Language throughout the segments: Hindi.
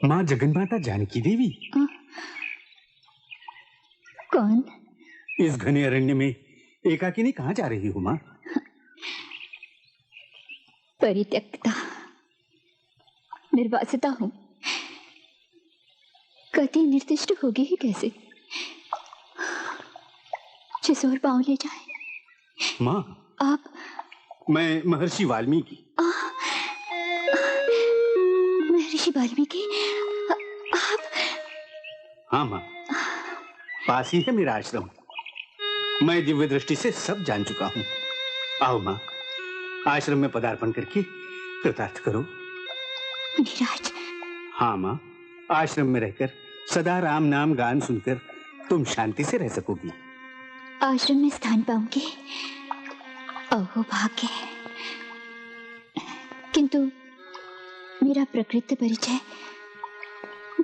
माँ जगन्माता जानकी देवी। कौन? इस घने अरण्य में एकाकिनी कहाँ जा रही हो माँ? परित्यक्ता, निर्वासिता हूँ। गति निर्दिष्ट होगी ही कैसे? जिस ओर पाँव ले जाए। माँ आप? मैं महर्षि वाल्मीकि। महर्षि वाल्मीकि? आप? हाँ माँ, पास ही है मेरा आश्रम। मैं दिव्य दृष्टि से सब जान चुका हूँ। आओ माँ, आश्रम में पदार्पण करके कृतार्थ करो। मुनिराज। हाँ माँ, आश्रम में रहकर सदा राम नाम गान सुनकर तुम शांति से रह सकोगी। आश्रम में स्थान पाऊंगी? अहो भाग्य। किंतु मेरा प्रकृत परिचय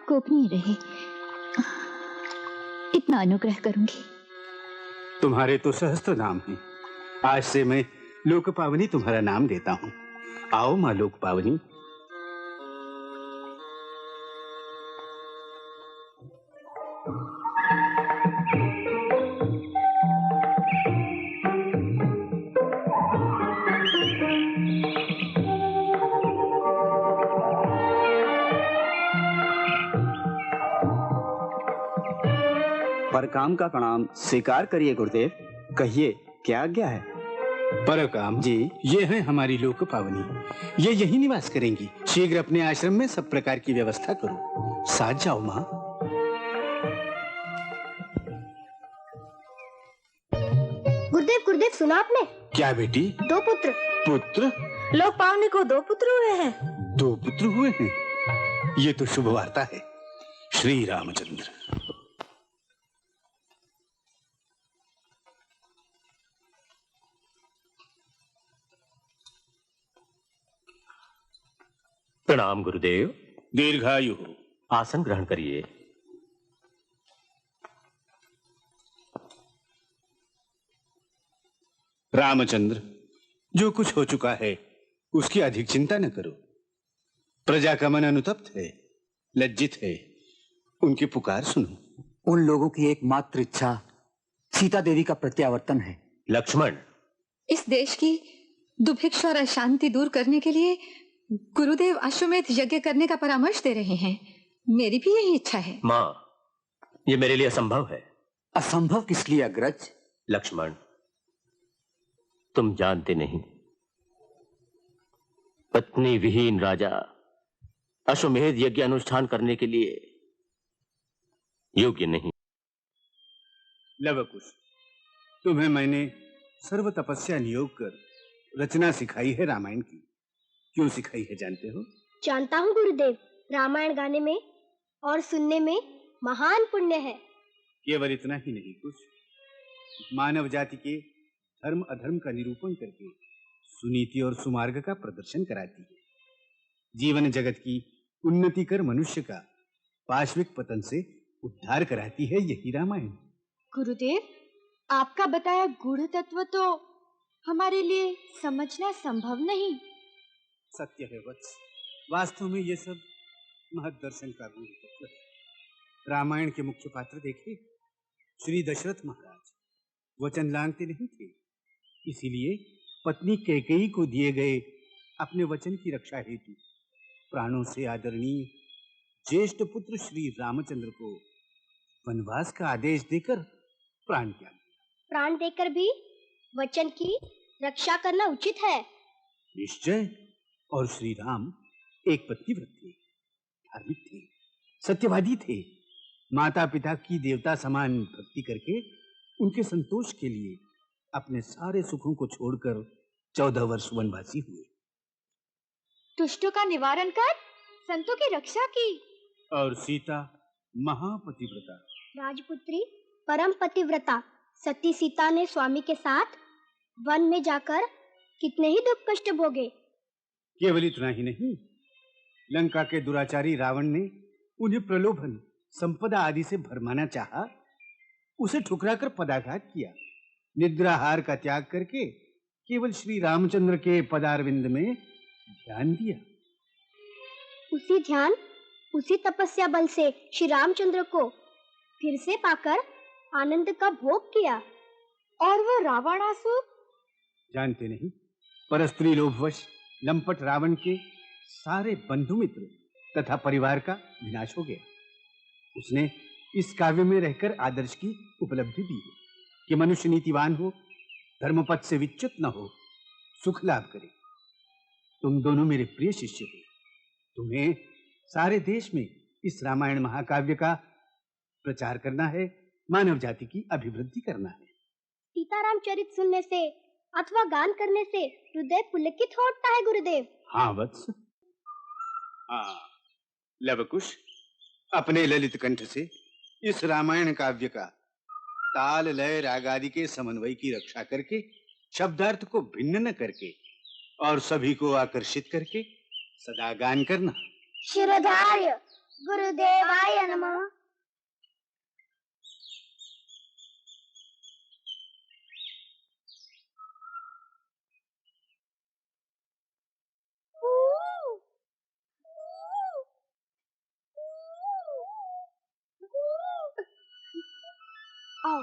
गोपनीय रहे, इतना अनुग्रह करूंगी। तुम्हारे तो सहस्त्र नाम हैं। आज से मैं लोकपावनी तुम्हारा नाम देता हूँ। आओ माँ लोकपावनी। परकाम का प्रणाम स्वीकार करिए गुरुदेव। कहिए क्या आज्ञा है? परकाम जी, ये है हमारी लोकपावनी। ये यही निवास करेंगी। शीघ्र अपने आश्रम में सब प्रकार की व्यवस्था करो। साथ जाओ माँ। गुरुदेव गुरुदेव, सुना आपने? क्या बेटी? 2 पुत्र। पुत्र? लोकपावनी को 2 पुत्र हुए हैं। 2 पुत्र हुए हैं? ये तो शुभ वार्ता है। श्री रामचंद्र। प्रणाम गुरुदेव। दीर्घायु हो। आसन ग्रहण करिए। रामचंद्र, जो कुछ हो चुका है उसकी अधिक चिंता न करो। प्रजा का मन अनुतप्त है, लज्जित है। उनकी पुकार सुनो। उन लोगों की एकमात्र इच्छा सीता देवी का प्रत्यावर्तन है। लक्ष्मण, इस देश की दुभिक्षा और अशांति दूर करने के लिए गुरुदेव अश्वमेध यज्ञ करने का परामर्श दे रहे हैं। मेरी भी यही इच्छा है। माँ, ये मेरे लिए असंभव है। असंभव किस लिए अग्रज? लक्ष्मण, तुम जानते नहीं, पत्नी विहीन राजा अश्वमेध यज्ञ अनुष्ठान करने के लिए योग्य नहीं। लवकुश, तुम्हें मैंने सर्व तपस्या नियोग कर रचना सिखाई है रामायण की। क्यों सिखाई है जानते हो? जानता हूँ गुरुदेव, रामायण गाने में और सुनने में महान पुण्य है। केवल इतना ही नहीं, कुछ मानव जाति के धर्म अधर्म का निरूपण करके सुनीति और सुमार्ग का प्रदर्शन कराती है। जीवन जगत की उन्नति कर मनुष्य का पाश्विक पतन से उद्धार कराती है यही रामायण। गुरुदेव, आपका बताया गूढ़ तत्व तो हमारे लिए समझना संभव नहीं। सत्य है वत्स, वास्तव में ये सब महद दर्शन का गूढ़ तत्व है। रामायण के मुख्य पात्र देखे, श्री दशरथ महाराज वचन लांघते नहीं थे। इसीलिए पत्नी कैकेयी को दिए गए अपने वचन की रक्षा हेतु प्राणों से आदरणीय ज्येष्ठ पुत्र श्री रामचंद्र को वनवास का आदेश देकर प्राण त्याग दिया। प्राण देकर भी वचन की रक्षा करना उचित है। निश्चय। और श्री राम एक पतिव्रत थे, धार्मिक थे, सत्यवादी थे। माता पिता की देवता समान भक्ति करके उनके संतोष के लिए अपने सारे सुखों को छोड़कर 14 वर्ष वनवासी हुए। दुष्टों का निवारण कर संतों की रक्षा की। और सीता महापतिव्रता, राजपुत्री परम पतिव्रता सती सीता ने स्वामी के साथ वन में जाकर कितने ही दुख कष्ट भोगे। केवल इतना ही नहीं, लंका के दुराचारी रावण ने उन्हें प्रलोभन संपदा आदि से भरमाना चाहा, उसे ठुकराकर पदाघात किया। निद्राहार का त्याग करके केवल श्री रामचंद्र के पदारविंद में ध्यान दिया। उसी ध्यान उसी तपस्या बल से श्री रामचंद्र को फिर से पाकर आनंद का भोग किया। और वो रावणासुर? जानते नहीं, पर स्त्री लोभवश लंपट रावण के सारे बंधु मित्र तथा परिवार का विनाश हो गया। उसने इस काव्य में रहकर आदर्श की उपलब्धि दी है कि मनुष्य नीतिवान हो, धर्मपथ से विच्युत न हो, सुख लाभ करे। तुम दोनों मेरे प्रिय शिष्य हो। तुम्हें सारे देश में इस रामायण महाकाव्य का प्रचार करना है, मानव जाति की अभिवृद्धि करना है। सीताराम चरित सुनने से अथवा गान करने से हृदय पुलकित होता है गुरुदेव। हाँ वत्स, हाँ। लवकुश, अपने ललित कंठ से इस रामायण काव्य का ताल लय राग आदि के समन्वय की रक्षा करके, शब्दार्थ को भिन्न न करके और सभी को आकर्षित करके सदा गान करना। शिरोधार्य गुरुदेवाय नमः। आओ।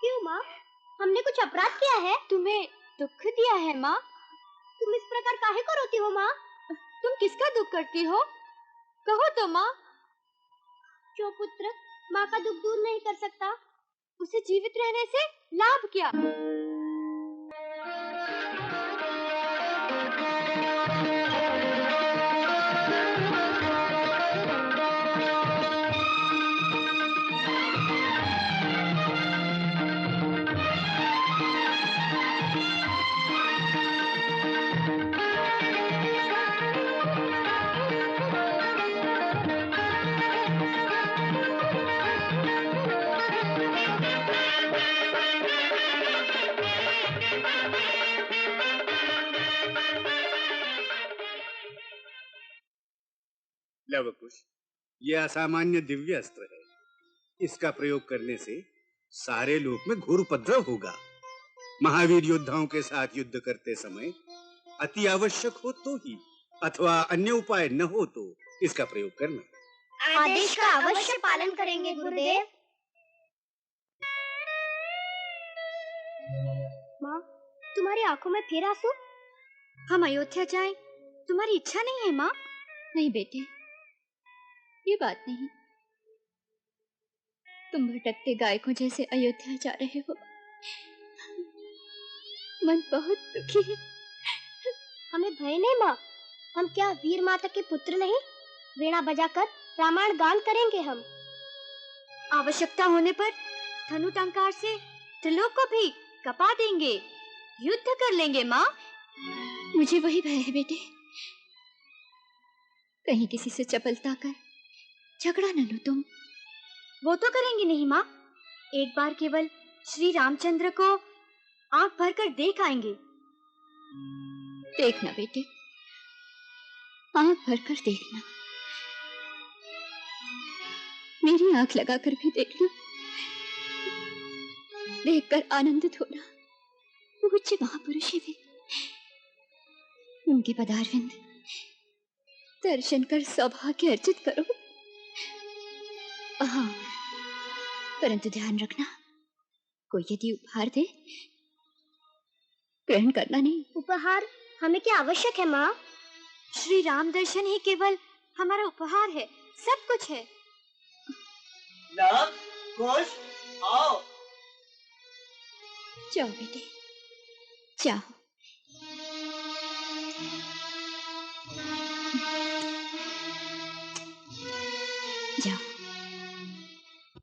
क्यों माँ, हमने कुछ अपराध किया है? तुम्हें दुख दिया है माँ? तुम इस प्रकार काहे को रोती हो माँ? तुम किसका दुख करती हो? कहो तो माँ। जो पुत्र माँ का दुख दूर नहीं कर सकता, उसे जीवित रहने से लाभ क्या? लवकुश, यह असामान्य दिव्य अस्त्र है। इसका प्रयोग करने से सारे लोक में घोर उपद्रव होगा। महावीर योद्धाओं के साथ युद्ध करते समय अति आवश्यक हो तो ही, अथवा अन्य उपाय न हो तो इसका प्रयोग करना। आदेश का अवश्य पालन करेंगे गुरुदेव। माँ, तुम्हारी आंखों में फिर आंसू? हम अयोध्या जाएं, तुम्हारी इच्छा नहीं है माँ? नहीं बेटे, ये बात नहीं। तुम भटकते गायकों जैसे अयोध्या जा रहे हो। मन बहुत दुखी है। हमें भय नहीं माँ, हम क्या वीर माता के पुत्र नहीं? वीणा बजाकर रामायण गान करेंगे हम। आवश्यकता होने पर धनु टंकार से त्रिलोक को भी कपा देंगे, युद्ध कर लेंगे माँ। मुझे वही भय है बेटे, कहीं किसी से चपलता कर झगड़ा न लो तुम। वो तो करेंगे नहीं माँ, एक बार केवल श्री रामचंद्र को आंख भरकर देख आएंगे। देखना बेटे, आंख भरकर देखना, मेरी आंख लगाकर भी देखना। देखकर आनंदित होना। पूज्य महापुरुष है वे, उनके पदारविंद दर्शन कर सौभाग्य अर्जित करो। हाँ, परंतु ध्यान रखना, कोई यदि उपहार दे, ग्रहण करना नहीं। उपहार हमें क्या आवश्यक है माँ? श्री राम दर्शन ही केवल हमारा उपहार है, सब कुछ है। लव, कुश, आओ। जाओ बेटे, जाओ।